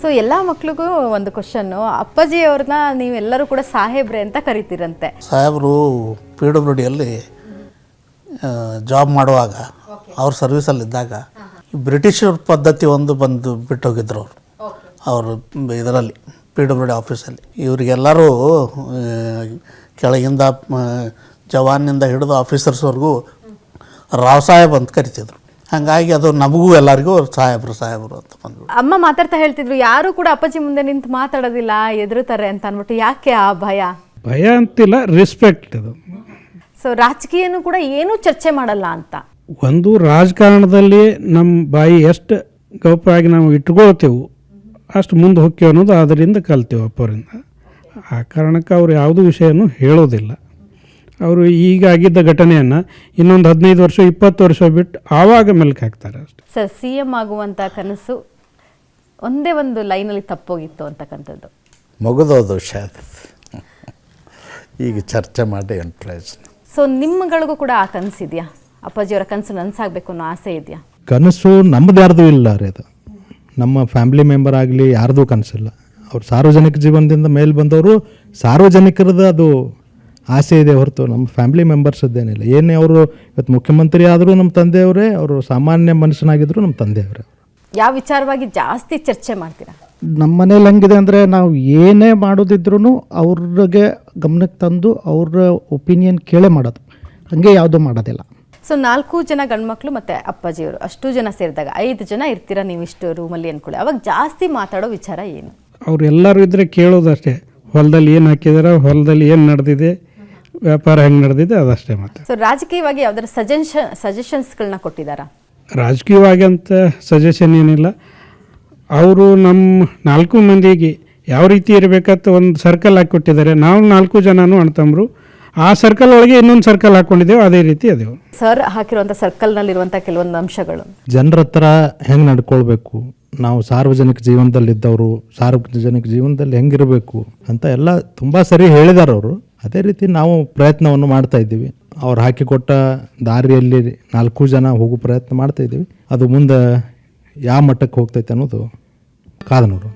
So ಎಲ್ಲ ಮಕ್ಳಿಗೂ ಒಂದು ಕ್ವಶನ್ನು, ಅಪ್ಪಾಜಿ ಅವ್ರನ್ನ ನೀವೆಲ್ಲರೂ ಕೂಡ ಸಾಹೇಬ್ರೆ ಅಂತ ಕರಿತೀರಂತೆ. ಸಾಹೇಬರು PWDಯಲ್ಲಿ ಜಾಬ್ ಮಾಡುವಾಗ ಅವ್ರ ಸರ್ವಿಸಲ್ಲಿದ್ದಾಗ ಬ್ರಿಟಿಷರ್ ಪದ್ಧತಿ ಒಂದು ಬಂದು ಬಿಟ್ಟು ಹೋಗಿದ್ರು ಅವರು ಇದರಲ್ಲಿ PWD ಆಫೀಸಲ್ಲಿ. ಇವರಿಗೆಲ್ಲರೂ ಕೆಳಗಿಂದ ಜವಾನಿಂದ ಹಿಡಿದು ಆಫೀಸರ್ಸ್ವರೆಗೂ ರಾವ್ ಸಾಹೇಬ್ ಅಂತ ಕರಿತಿದ್ರು. ಹಾಗಾಗಿ ಅದು ನಮಗೂ ಎಲ್ಲರಿಗೂ ಸಾಹೇಬರು ಅಂತ ಬಂದ್ಬಿಟ್ಟು. ಅಮ್ಮ ಮಾತಾಡ್ತಾ ಹೇಳ್ತಿದ್ರು, ಯಾರು ಕೂಡ ಅಪ್ಪಾಜಿ ಮುಂದೆ ನಿಂತು ಮಾತಾಡೋದಿಲ್ಲ, ಎದುರುತ್ತಾರೆ ಅಂತ ಅಂದ್ಬಿಟ್ಟು. ಯಾಕೆ ಆ ಭಯ? ಭಯ ಅಂತಿಲ್ಲ, ರೆಸ್ಪೆಕ್ಟ್ ಅದು. ಸೊ ರಾಜಕೀಯನೂ ಕೂಡ ಏನೂ ಚರ್ಚೆ ಮಾಡಲ್ಲ ಅಂತ. ಒಂದು ರಾಜಕಾರಣದಲ್ಲಿ ನಮ್ಮ ಬಾಯಿ ಎಷ್ಟು ಗೌಪ್ಯವಾಗಿ ನಾವು ಇಟ್ಕೊಳ್ತೇವೆ ಅಷ್ಟು ಮುಂದೆ ಹೋಗ್ತೇವೆ ಅನ್ನೋದು ಅದರಿಂದ ಕಲ್ತೇವೆ ಅಪ್ಪರಿಂದ. ಆ ಕಾರಣಕ್ಕೆ ಅವ್ರು ಯಾವುದೂ ವಿಷಯನೂ ಹೇಳೋದಿಲ್ಲ. ಅವರು ಈಗ ಆಗಿದ್ದ ಘಟನೆಯನ್ನು ಇನ್ನೊಂದು 15 ವರ್ಷ 20 ವರ್ಷ ಬಿಟ್ಟು ಆವಾಗ ಮೆಲ್ಕು ಹಾಕ್ತಾರೆ ಅಷ್ಟೆ. ಸರ್, CM ಆಗುವಂಥ ಕನಸು ಒಂದೇ ಒಂದು ಲೈನಲ್ಲಿ ತಪ್ಪೋಗಿತ್ತು ಅಂತಕ್ಕಂಥದ್ದು. ಮುಗಿದೋದು ಶಾಯದ್, ಈಗ ಚರ್ಚೆ ಮಾಡಿ ಏನು ಪ್ರಯೋಜನ. ಸೊ ನಿಮ್ಮಗಳಿಗೂ ಕೂಡ ಆ ಕನಸಿದೆಯಾ? ಅಪ್ಪಾಜಿಯವರ ಕನಸು ನನಸಾಗಬೇಕು ಅನ್ನೋ ಆಸೆ ಇದೆಯಾ? ಕನಸು ನಮ್ಮದು ಯಾರ್ದು ಇಲ್ಲ ರೀ. ಅದು ನಮ್ಮ ಫ್ಯಾಮಿಲಿ ಮೆಂಬರ್ ಆಗಲಿ ಯಾರ್ದು ಕನಸಿಲ್ಲ. ಅವ್ರು ಸಾರ್ವಜನಿಕ ಜೀವನದಿಂದ ಮೇಲೆ ಬಂದವರು, ಸಾರ್ವಜನಿಕರದ್ದು ಅದು ಆಸೆ ಇದೆ ಹೊರತು ನಮ್ಮ ಫ್ಯಾಮಿಲಿ ಮೆಂಬರ್ಸದ್ದೇನಿಲ್ಲ. ಏನೇ ಅವರು ಇವತ್ತು ಮುಖ್ಯಮಂತ್ರಿ ಆದರೂ ನಮ್ಮ ತಂದೆಯವರೇ, ಅವರು ಸಾಮಾನ್ಯ ಮನುಷ್ಯನಾಗಿದ್ದರು ನಮ್ಮ ತಂದೆಯವರೇ. ಯಾವ ವಿಚಾರವಾಗಿ ಜಾಸ್ತಿ ಚರ್ಚೆ ಮಾಡ್ತೀರಾ? ನಮ್ಮ ಮನೇಲಿ ಹೆಂಗಿದೆ ಅಂದರೆ, ನಾವು ಏನೇ ಮಾಡೋದಿದ್ರೂ ಅವ್ರಿಗೆ ಗಮನಕ್ಕೆ ತಂದು ಅವ್ರ ಒಪಿನಿಯನ್ ಕೇಳೇ ಮಾಡೋದು, ಹಾಗೆ ಯಾವುದೂ ಮಾಡೋದಿಲ್ಲ. ಸೊ 4 ಜನ ಗಂಡ್ಮಕ್ಳು ಮತ್ತು ಅಪ್ಪಾಜಿಯವರು ಅಷ್ಟು ಜನ ಸೇರಿದಾಗ 5 ಜನ ಇರ್ತೀರಾ ನೀವು ಇಷ್ಟು ರೂಮಲ್ಲಿ ಅಂದ್ಕೊಳ್ಳಿ. ಅವಾಗ ಜಾಸ್ತಿ ಮಾತಾಡೋ ವಿಚಾರ ಏನು? ಅವ್ರು ಎಲ್ಲರೂ ಇದ್ದರೆ ಕೇಳೋದಷ್ಟೇ. ಹೊಲದಲ್ಲಿ ಏನು ಹಾಕಿದಾರೆ, ಹೊಲದಲ್ಲಿ ಏನು ನಡೆದಿದೆ, ವ್ಯಾಪಾರ ಹೆಂಗೆ ನಡೆದಿದೆ, ಅದಷ್ಟೇ ಮಾತು. ಸೊ ರಾಜಕೀಯವಾಗಿ ಯಾವ್ದಾದ್ರು ಸಜೆಷನ್ಸ್ಗಳನ್ನ ಕೊಟ್ಟಿದ್ದಾರಾ? ರಾಜಕೀಯವಾಗಿ ಅಂತ ಸಜೆಷನ್ ಏನಿಲ್ಲ. ಅವರು ನಮ್ಮ 4 ಮಂದಿಗೆ ಯಾವ ರೀತಿ ಇರಬೇಕಂತ ಒಂದು ಸರ್ಕಲ್ ಹಾಕಿಕೊಟ್ಟಿದ್ದಾರೆ. ನಾವು 4 ಜನನೂ ಅಣ್ತಂಬರು, ಆ ಸರ್ಕಲ್ ಒಳಗೆ ಇನ್ನೊಂದು ಸರ್ಕಲ್ ಹಾಕ್ಕೊಂಡಿದ್ದೇವೆ, ಅದೇ ರೀತಿ ಅದೇವು. ಸರ್ ಹಾಕಿರುವಂಥ ಸರ್ಕಲ್ನಲ್ಲಿರುವಂಥ ಕೆಲವೊಂದು ಅಂಶಗಳು, ಜನರ ಹತ್ರ ಹೆಂಗೆ ನಡ್ಕೊಳ್ಬೇಕು, ನಾವು ಸಾರ್ವಜನಿಕ ಜೀವನದಲ್ಲಿದ್ದವರು ಸಾರ್ವಜನಿಕ ಜೀವನದಲ್ಲಿ ಹೆಂಗಿರಬೇಕು ಅಂತ ಎಲ್ಲ ತುಂಬ ಸರಿ ಹೇಳಿದ್ದಾರೆ ಅವರು. ಅದೇ ರೀತಿ ನಾವು ಪ್ರಯತ್ನವನ್ನು ಮಾಡ್ತಾ ಇದ್ದೀವಿ. ಅವ್ರು ಹಾಕಿಕೊಟ್ಟ ದಾರಿಯಲ್ಲಿ 4 ಜನ ಹೋಗೋ ಪ್ರಯತ್ನ ಮಾಡ್ತಾ ಇದ್ದೀವಿ. ಅದು ಮುಂದೆ ಯಾವ ಮಟ್ಟಕ್ಕೆ ಹೋಗ್ತೈತೆ ಅನ್ನೋದು ಕಾದು ನೋಡೋಣ.